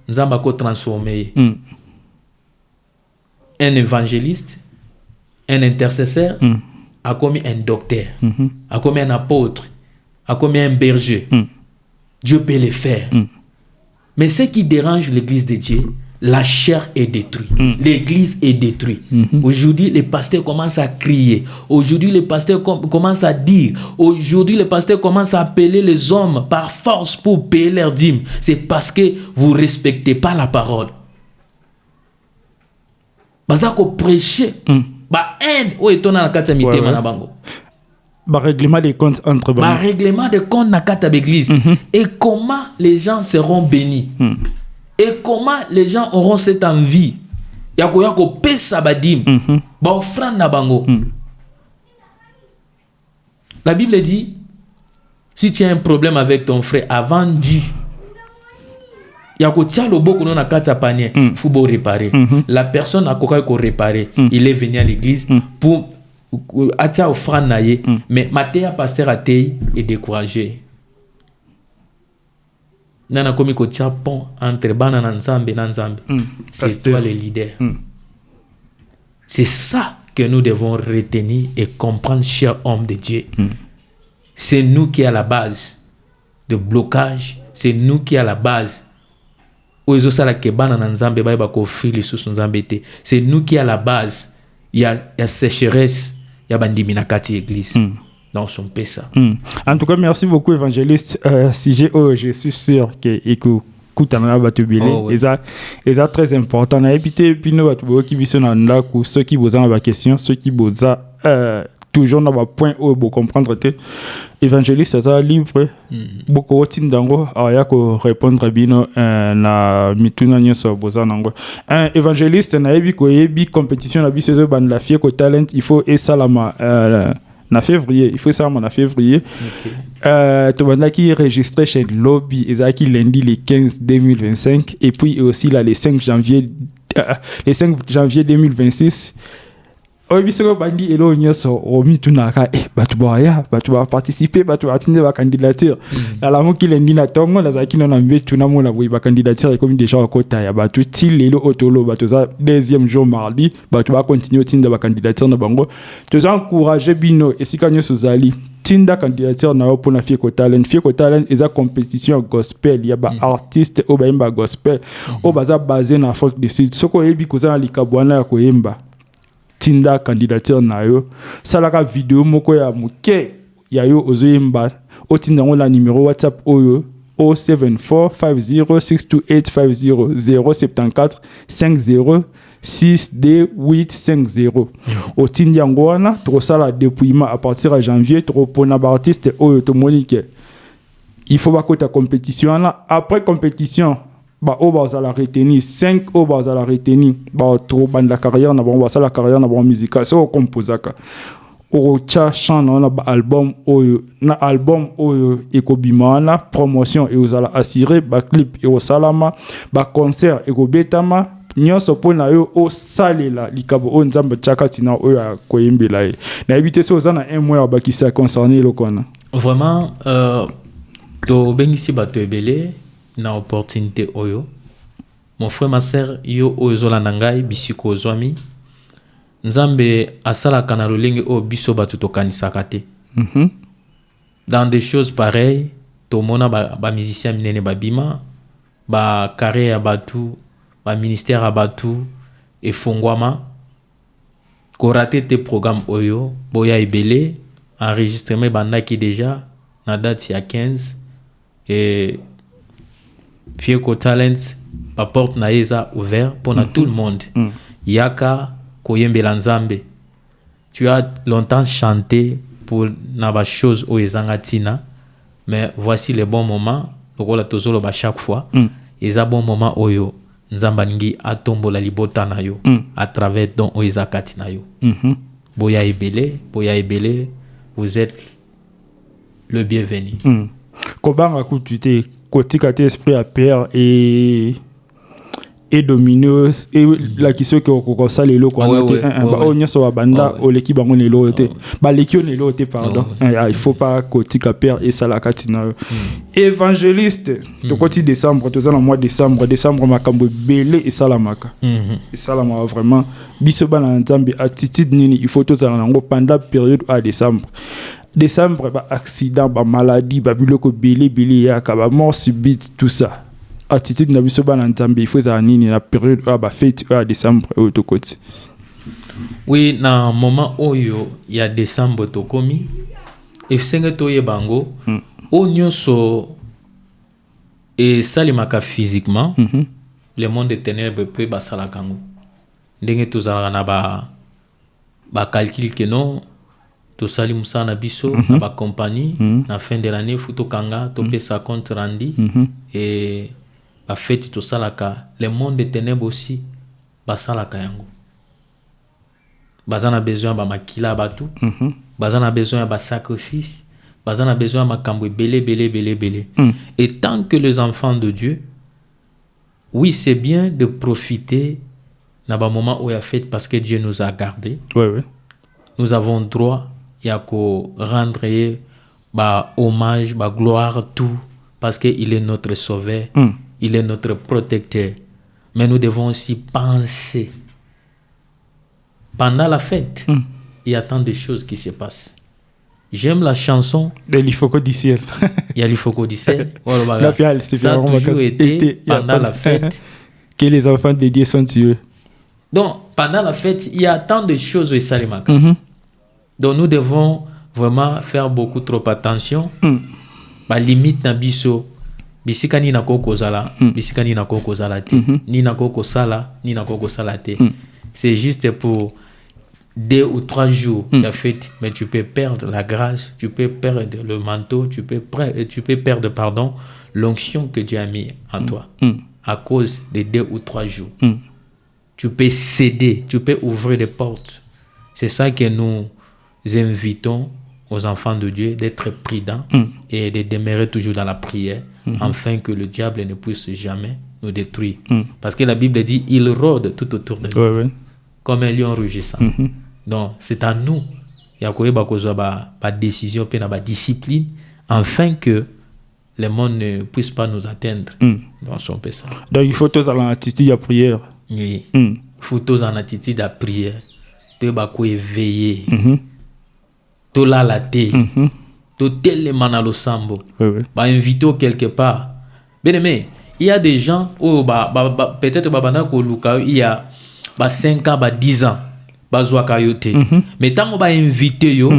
Nzamba ko transformer un évangéliste, un intercesseur, a commis un docteur, a commis un apôtre, a commis un berger. Dieu peut le faire. Mais ce qui dérange l'église de Dieu, la chair est détruite. L'église est détruite. Aujourd'hui, les pasteurs commencent à crier. Aujourd'hui, les pasteurs commencent à dire. Aujourd'hui, les pasteurs commencent à appeler les hommes par force pour payer leurs dîmes. C'est parce que vous ne respectez pas la parole. Bazako prêcher. Ba haine o etona na kata mitema na bango. Ba règlement des comptes entre bango. Ba règlement des comptes na kata l'église. Et comment les gens seront bénis? Et comment les gens auront cette envie? Yako pesa badim. Ba offrande na bango. La Bible dit, si tu as un problème avec ton frère, avant Dieu, yako tia loboko na kata panier, faut beau réparer. La personne a quoi ko réparer. Il est venu à l'église pour atia offrande na ye, mais matin pasteur atei est découragé. Nana komi ko tia pont entre bana na nzambe na nzambe. C'est toi le leader. C'est ça que nous devons retenir et comprendre, cher homme de Dieu. C'est nous qui à la base de blocage, c'est nous qui à la base c'est nous qui à la base il y a sécheresse, il y a bandimina kati église. Donc son pesa. En tout cas, merci beaucoup évangéliste. Je suis sûr que kutana batubile eza très important na épité puis nous batu qui bisona ndaku ceux qui boza ba question ceux qui boza toujours dans le point où vous comprendre que évangéliste ça livre beaucoup de tindango aya ko répondre bien na mituna nyoso bozanango un évangéliste na yebi ko yebi compétition na biso ban la fie ko talent il faut et salama na février il faut ça en février to banda qui enregistré chez Lobby ezaki lundi le 15 2025 et puis aussi là le 5 janvier 2026 Obisoko bandi elo nyoso omi tunaka batu ba participer batu atinde ba candidature la mo kilendi na tongo la zaki na mbetu na mo la ba candidature comme déjà kota ya batu ti lelo otolo batu za deuxième jour mardi batu ba continuer tinda ba candidature na bango to za encourager bino esika nyoso zali tinda candidature na pour na fie ko talent eza compétition gospel ya ba artiste o ba imba gospel o baza basé na Afrique du Sud soko yebi koza likabwana ya koyemba tinda candidature na yo salaka vidéo moko ya muke ya yo ozoyemba otinda ngo la numéro WhatsApp oyo 074 50 6D850 otinda yango wana tokosala dépouillement à partir de janvier tokopona ba artiste oyo tomonike il faut bakota compétition là après compétition ba oba za la retenir 5 oba za la retenir ba trop ban la carrière na bon ça la carrière na bon musical so composaka o cha chant na ba album oyo ekobima na promotion et ozala assurer ba clip et au salama ba concert et go betama nyonso pona yo o salela likabo o nzamba chaka tina oyo koyembela na éviter so za na un mois ba qui ça concerné le kona vraiment to bengisi ba to ebele na opportunité oyo mon frère ma sœur yo ozola nangai bisiko ozwami nzambe asala kana lolenge o biso batu tokanisaka te dans des choses pareilles to mona ba musicien minene babima ba carré ya batu ba ministère ya batu efongwama ko raté tes programmes oyo boya ebele enregistrement bandaki déjà na date ya 15 et Fieko Talents, la porte naïsa ouvert pour tout le monde. Yaka koyembela nzambe. Tu as longtemps chanté pour naba chose o ezangatina, mais voici les bons moments. Lokola tozolo ba chaque fois. Eza bon moment oyo nzamba ningi atombo la libota na yo à travers don o ezakatina yo. Boya ebele, vous êtes le bienvenu. Kobanga kutute kotika te esprit à père et dominos et la question que ko sala lelo ko ba onya so banda o leki bango ne lote ba leki ne lote pardon il faut pas kotika père et sala katina évangéliste to koti décembre to za na mois décembre makambo belé et salamaka et salama vraiment biso bana nzambe attitude nini il faut to za na ngo pendant période à décembre ba accident ba maladie ba biloko belé ya ka ba mort subite tout ça attitude na biso bana nzambe il faut za nini na période ba fête à décembre au tokoti oui na moment oyo ya décembre tokomi efsenge toye bango o nyonso et salimaka physiquement le monde des ténèbres peut ba sala kango ndenge tozala na ba calcul que non to sali musana biso na ba compagnie na fin de l'année futo kanga to pesa compte rendu et ba fête to salaka le monde des ténèbres aussi ba salaka yango bazana besoin ba makila batu bazana besoin ba sacrifice bazana besoin makambo belé et tant que les enfants de Dieu oui c'est bien de profiter na ba moment où il y a fête parce que Dieu nous a gardés nous avons droit ya ko rendre ba hommage ba gloire tout parce que il est notre sauveur il est notre protecteur mais nous devons aussi penser pendant la fête il y a tant de choses qui se passent. J'aime la chanson de l'Ifoko du ciel. Il y a l'Ifoko du ciel. Ça a toujours été pendant la fête que les enfants de Dieu sont tués. Donc pendant la fête il y a tant de choses au Salimaka. Donc nous devons vraiment faire beaucoup trop attention. Ba limite na biso bisika ni na koko zala, bisika ni na koko zala te, ni na koko sala, ni na koko sala te. C'est juste pour 2 ou 3 jours la fête, mais tu peux perdre la grâce, tu peux perdre le manteau, tu peux perdre l'onction que Dieu a mis en toi à cause des 2 ou 3 jours. Tu peux céder, tu peux ouvrir des portes. C'est ça que nous invitons aux enfants de Dieu, d'être prudents et de demeurer toujours dans la prière, afin que le diable ne puisse jamais nous détruire. Parce que la Bible dit, il rôde tout autour de nous, comme un lion rugissant. Donc, c'est à nous, il y a une décision, une discipline, afin que le monde ne puisse pas nous atteindre. Donc, on peut ça. Donc, il faut tous avoir l'attitude à prière. Oui. Il faut tous en attitude à prière. Tu vas éveiller. Tu l'as la tête. Tu tellement dans le sambo. Bah, inviter quelque part. Bien aimé, il y a des gens où peut-être il y a 5 ans, 10 ans. Mais tant qu'on va inviter yo,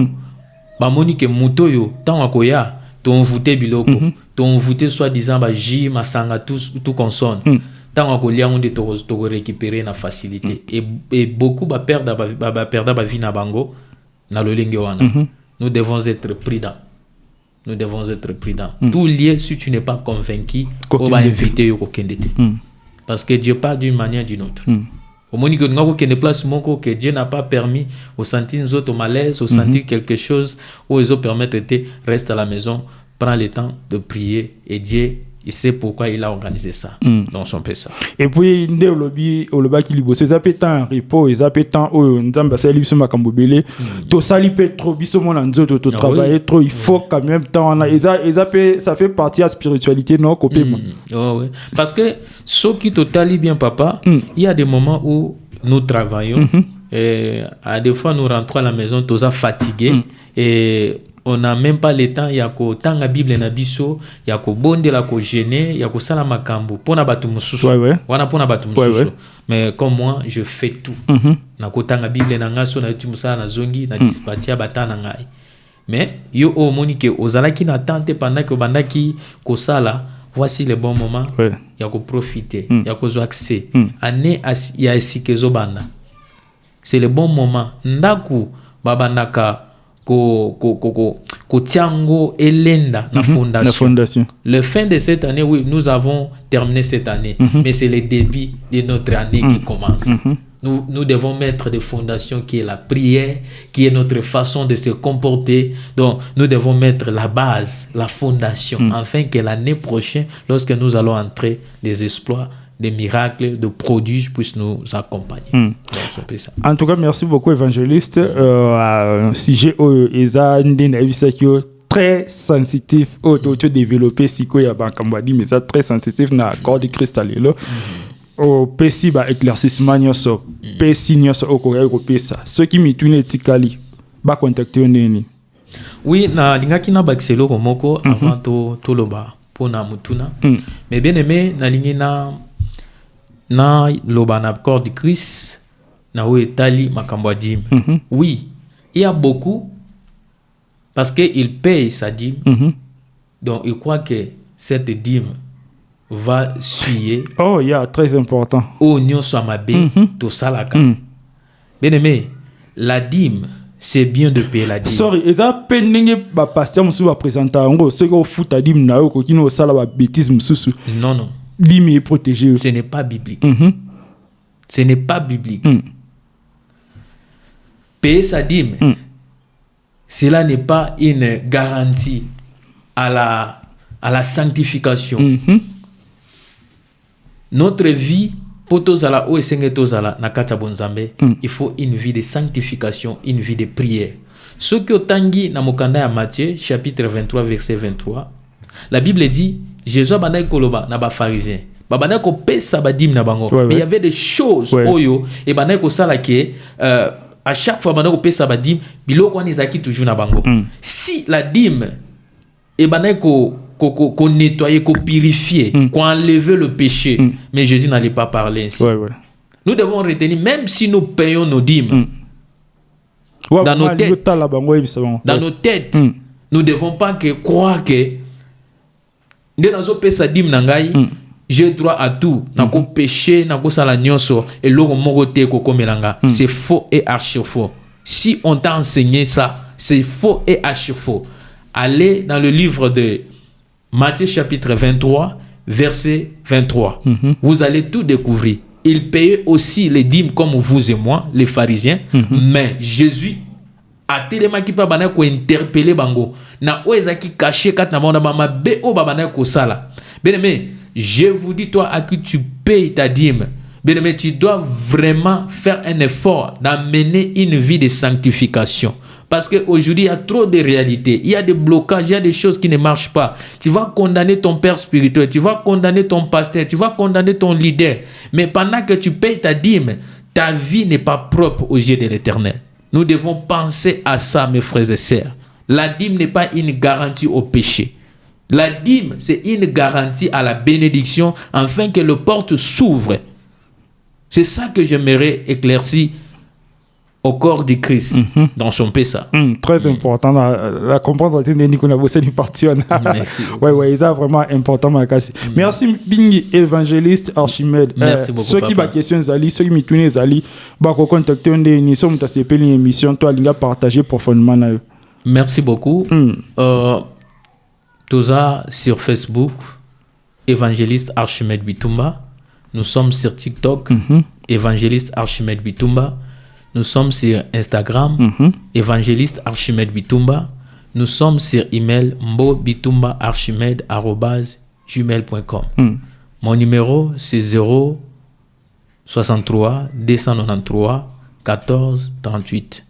monique moto yo, tant qu'on y a, ton voûté biloko, ton voûté soi-disant J, masanga tout consonne. Tant qu'on y a, on te récupérer na facilité. Et beaucoup va perdre ba vie na bango na le linguana. Nous devons être prudents. Nous devons être prudents. Tout lié, si tu n'es pas convaincu, on va inviter yo kokendete. Parce que Dieu parle d'une manière ou d'une autre. Au moment où il y a des places que Dieu n'a pas permis, au sentir autres malaise, au sentir quelque chose, où ils ont permis de rester à la maison, prends le temps de prier et Dieu, il sait pourquoi il a organisé ça. Donc, on fait ça. Et puis, il y a le lobby qui libère. Ils ont temps repos, ils ont temps où nous avons fait les Makambobele. Tout ça, il peut trop, ils sont tout travailler trop. Il faut quand même temps. Ça fait partie de la spiritualité, non? Oui. Parce que ce qui totalement bien, papa, il y a des moments où nous travaillons. Et à des fois, nous rentrons à la maison, tous fatigués. Et on n'a même pas le temps, il y a ko tanga Bible na biso, il y a ko bonde la ko gêner, il y a ko sala makambo pona batu mususu. Wana pona batu mususu. Mais comme moi, je fais tout. Na ko tanga Bible na ngaso na yuti musala na zongi na dispatia batana ngai. Mais yo o monike ozalaki na tante pendant que bandaki ko sala, voici le bon moment. Il y a ko profiter, il y a ko zo accès. Ane ya esikezo banda. C'est le bon moment. Ndaku babandaka ko tiango elenda na fondation. Le fin de cette année, oui, nous avons terminé cette année, mais c'est le début de notre année qui commence. Nous devons mettre des fondations qui est la prière, qui est notre façon de se comporter. Donc, nous devons mettre la base, la fondation, afin que l'année prochaine, lorsque nous allons entrer, les exploits, des miracles, de prodiges puissent nous accompagner. Donc, en tout cas, merci beaucoup, évangéliste. Sujet très sensitif, auto développé, mais ça très sensitif dans l'accord de cristal. Au PC, éclaircissement, PC, ceux qui m'étonnent, tikali, contacter Neni. Oui, na lingaki na baxelo komoko avant to loba pona mutuna. Mais bien aimé, na lingina na loba na corps de Christ na we tali makambo dim. Oui, il y a beaucoup parce que il paye sa dîme. Donc il croit que cette dîme va suyer. Oh, il y a très important. Au nyon swamabe to salaka. Bien aimé, la dîme c'est bien de payer la dîme. Sorry, eza pendenge ba pasteur musu va présenter ngo ce que fout à dîme na yo ko kino sala ba bêtise mususu. Non. Dîme est protégé. Ce n'est pas biblique. Ce n'est pas biblique. Payer sa dîme, cela n'est pas une garantie à la sanctification. Notre vie, il faut une vie de sanctification, une vie de prière. Ce que Tangi na mokanda ya Matthieu, chapitre 23, verset 23, la Bible dit, Jésus banay koloba na ba pharisien. Banay ko pesa ba dim na bango. Mais il y avait des choses oyo et banay ko sala ke à chaque fois banay ko pesa ba dim, biloko wana ezaki toujours na bango. Si la dîme et banay ko nettoyer, qu'on purifier, qu'on enlever le péché. Mais Jésus n'allait pas parler ainsi. Nous devons retenir, même si nous payons nos dîmes, dans nos têtes, nous ne devons pas croire que j'ai droit à tout. Péché, et c'est faux et archi faux. Si on t'a enseigné ça, c'est faux et archi-faux. Allez dans le livre de Matthieu chapitre 23, verset 23. Vous allez tout découvrir. Il payait aussi les dîmes comme vous et moi, les pharisiens. Mais Jésus a tellement qui pas bana ko interpeller bango. Na oeza qui caché kat na bana mama be o babana ko sala. Bien-aimé, je vous dis toi à qui tu payes ta dîme. Bien-aimé, tu dois vraiment faire un effort d'amener une vie de sanctification. Parce qu'aujourd'hui, il y a trop de réalités. Il y a des blocages, il y a des choses qui ne marchent pas. Tu vas condamner ton père spirituel, tu vas condamner ton pasteur, tu vas condamner ton leader. Mais pendant que tu payes ta dîme, ta vie n'est pas propre aux yeux de l'Éternel. Nous devons penser à ça, mes frères et sœurs. La dîme n'est pas une garantie au péché. La dîme, c'est une garantie à la bénédiction afin que le porte s'ouvre. C'est ça que j'aimerais éclaircir au corps du Christ dans son Pessa. Très important la comprendre Merci. Ouais, ça vraiment important Merci Bingi évangéliste Archimède. Merci beaucoup. Ceux qui ba question zali, ceux qui mitune zali, ba ko contacter on des émissions ta s'appelle une émission toi linga partager profondément na. Merci beaucoup. Toza sur Facebook évangéliste Archimède Bitumba. Nous sommes sur TikTok évangéliste Archimède Bitumba. Nous sommes sur Instagram, évangéliste Archimède Bitumba. Nous sommes sur email mbobitumbaarchimède@gmail.com. Mon numéro, c'est 063 293 14 38.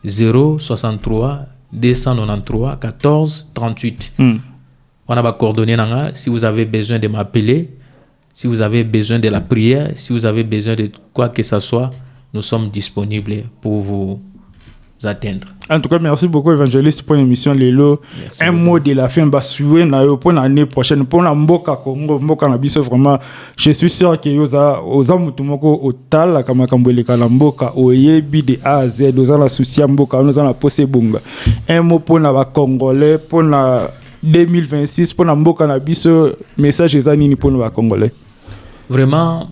063 293 14 38. On a ma coordonnée. Si vous avez besoin de m'appeler, si vous avez besoin de la prière, si vous avez besoin de quoi que ce soit, nous sommes disponibles pour vous atteindre. En tout cas, merci beaucoup, évangéliste, pour l'émission Lelo. Un mot de la fin, pour l'année prochaine, pour la Mboka Congo, Mboka Nabiso, vraiment, je suis sûr que vous avez au tal, la Kamakamboele Kalamboka, au Yebi de A à Z, vous avez la souci Mboka, nous avons la Posse Bunga. Un mot pour la Congolais, pour la 2026, pour la Mboka Nabiso, message des années pour les Congolais. Vraiment,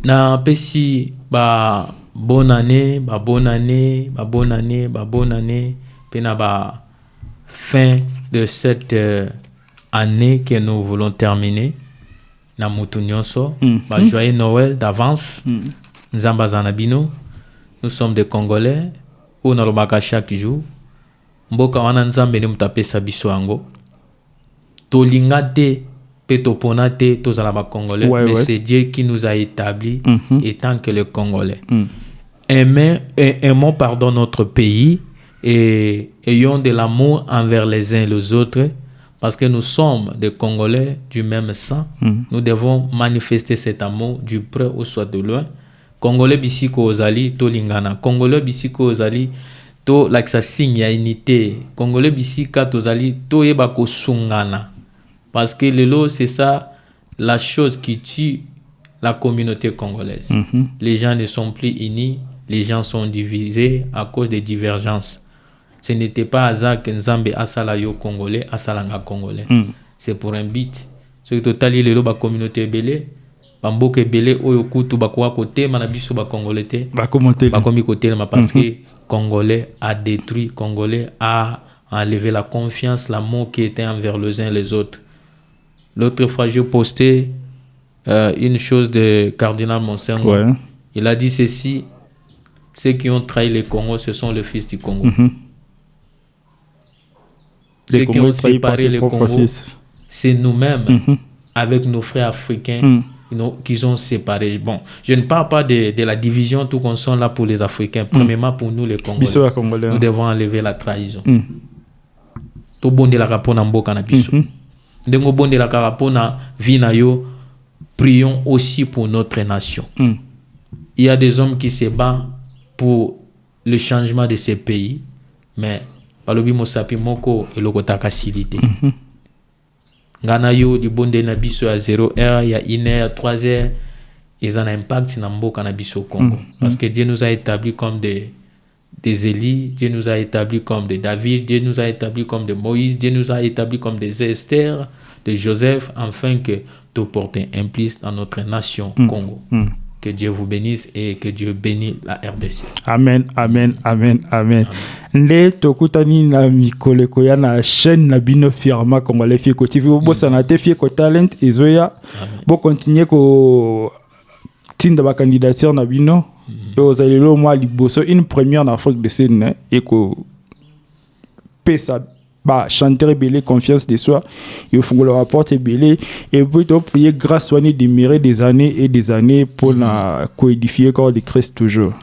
na pesi ba bonne année, bonne année, bonne année, bonne année. Puis na fin de cette année que nous voulons terminer. Na mutunyonso, joyeux Noël d'avance. Nzamba Zanabino. Nous sommes des Congolais. On a le chaque jour. Mboka wana nzambe ni mutape sabiso ango. Tolingate Petoponate, tous à la Congolais, mais c'est Dieu qui nous a établis étant que les Congolais. Aimons pardon notre pays et ayons de l'amour envers les uns et les autres parce que nous sommes des Congolais du même sang. Nous devons manifester cet amour du près ou soit de loin. Congolais bisiko ozali to lingana. Congolais bisiko ozali to laksa signe ya unité. Congolais bisika tozali to yeba ko sungana. Parce que le lot, c'est ça, la chose qui tue la communauté congolaise. Les gens ne sont plus unis, les gens sont divisés à cause des divergences. Ce n'était pas hasard que Nzambe asala yo congolais, asalanga congolais. C'est pour un but. Ce que total le lot, la communauté belé, bamboke belé, oyo kutu bakwa côté, manabiso ba congolais te, bakomi côté, parce que congolais a détruit, congolais a enlevé la confiance, l'amour qui était envers les uns et les autres. L'autre fois, j'ai posté une chose de Cardinal Monsengo. Il a dit ceci: ceux qui ont trahi le Congo, ce sont les fils du Congo. Ceux qui ont séparé le Congo, c'est nous-mêmes, avec nos frères africains, qui ont séparé. Bon, je ne parle pas de la division, tout qu'on soit là pour les Africains. Premièrement, pour nous, les Congolais, nous devons enlever la trahison. Tout bon de la rapport en Mboka na biso. Prions aussi pour notre nation. Il y a des hommes qui se battent pour le changement de ces pays, mais palobi mosapi moko elokotaka silité. Ngana yo di bonde na biso à 0h, il y a 1h, 3h, ils ont un impact na mboka na biso Congo. Parce que Dieu nous a établis comme des Élie, Dieu nous a établis comme des David, Dieu nous a établis comme des Moïse, Dieu nous a établis comme des Esther, des Joseph, afin que tout porte un plus dans notre nation Congo. Que Dieu vous bénisse et que Dieu bénisse la RDC. Amen, amen, amen, amen. Nde tokutani na mikolo koya na chaîne na bino firma congolais Fieko TV. Bo sanate Fieko Talent ezoya. Bo continuer ko tinda ba candidature na bino. Yo zalelo moi liboso une première en Afrique de Sud et ko pesa ba chanter belé confiance de soi il faut le rapporter belé et puis donc prier grâce soigner demeurer des années et des années pour la coédifier corps de Christ toujours.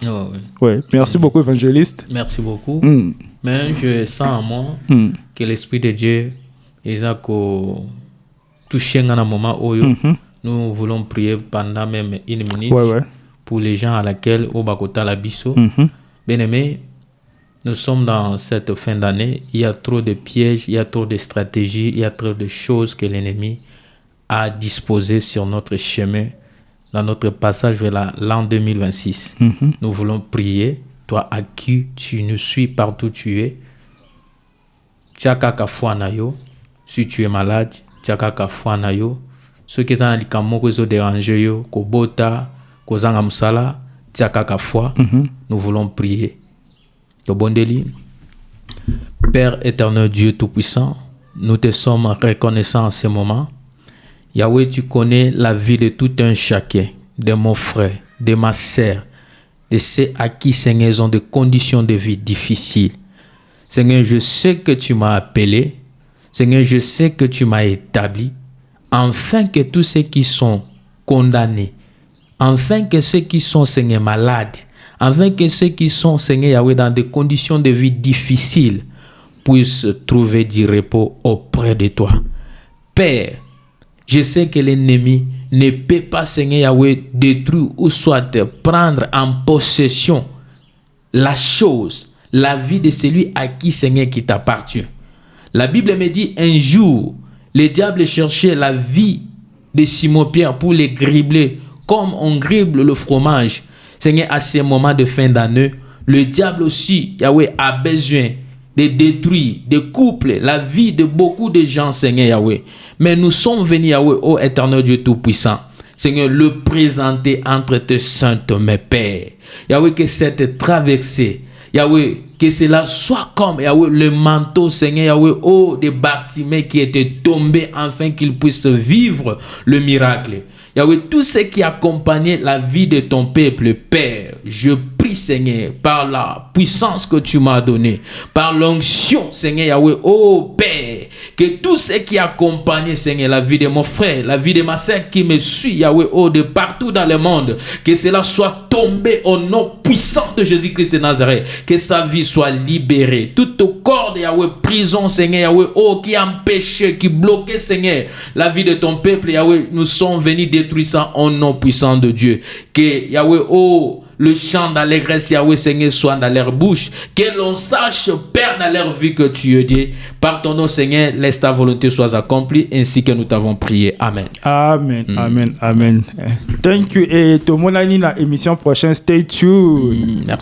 Ouais, merci beaucoup évangéliste. Merci beaucoup. Mais je sens en moi que l'esprit de Dieu est à toucher à un moment où nous voulons prier pendant même une minute pour les gens à laquelle au Bakota la biso. Bien aimé, nous sommes dans cette fin d'année, il y a trop de pièges, il y a trop de stratégies, il y a trop de choses que l'ennemi a disposées sur notre chemin, dans notre passage vers l'an 2026. Nous voulons prier, toi à qui tu nous suis partout où tu es, Tchaka foi na yo, si tu es malade, Tchaka foi na yo, ceux qui sont dans les dérangé yo, ko bota, ko zanga musala, Tchaka foi, nous voulons prier. Père éternel Dieu Tout-Puissant, nous te sommes reconnaissants en ce moment. Yahweh, tu connais la vie de tout un chacun, de mon frère, de ma sœur, de ceux à qui, Seigneur, ils ont des conditions de vie difficiles. Seigneur, je sais que tu m'as appelé. Seigneur, je sais que tu m'as établi. Afin que tous ceux qui sont condamnés, afin que ceux qui sont, Seigneur, malades, afin que ceux qui sont, Seigneur Yahweh, dans des conditions de vie difficiles, puissent trouver du repos auprès de toi. Père, je sais que l'ennemi ne peut pas, Seigneur Yahweh, détruire ou soit prendre en possession la chose, la vie de celui à qui, Seigneur, qui t'appartient. La Bible me dit, un jour, le diable cherchait la vie de Simon-Pierre pour les gribler, comme on grible le fromage. Seigneur, à ces moments de fin d'année, le diable aussi, Yahweh, a besoin de détruire, de coupler la vie de beaucoup de gens, Seigneur Yahweh. Mais nous sommes venus, Yahweh, ô éternel Dieu Tout-Puissant, Seigneur, le présenter entre tes saintes mes pères. Yahweh, que cette traversée, Yahweh, que cela soit comme, Yahweh, le manteau, Seigneur, Yahweh, ô des Bartimée qui était tombé afin qu'il puisse vivre le miracle. Yahweh, tout ce qui accompagnait la vie de ton peuple, Père, je prie, Seigneur, par la puissance que tu m'as donnée, par l'onction, Seigneur Yahweh, oh Père, que tout ce qui accompagnait, Seigneur, la vie de mon frère, la vie de ma sœur qui me suit, Yahweh, oh, de partout dans le monde, que cela soit tombé au nom puissant de Jésus-Christ de Nazareth, que sa vie soit libérée. Toute corde, Yahweh, prison, Seigneur, Yahweh, oh, qui empêchait, qui bloquait, Seigneur, la vie de ton peuple, Yahweh, nous sommes venus détruire ça au nom puissant de Dieu. Que Yahweh, oh, le chant d'allégresse, Yahweh, Seigneur, soit dans leur bouche. Que l'on sache, Père, dans leur vie que tu es Dieu. Par ton nom, Seigneur, laisse ta volonté soit accomplie, ainsi que nous t'avons prié. Amen. Amen, amen, amen. Thank you. Et tout le monde a une émission prochaine. Stay tuned. Merci.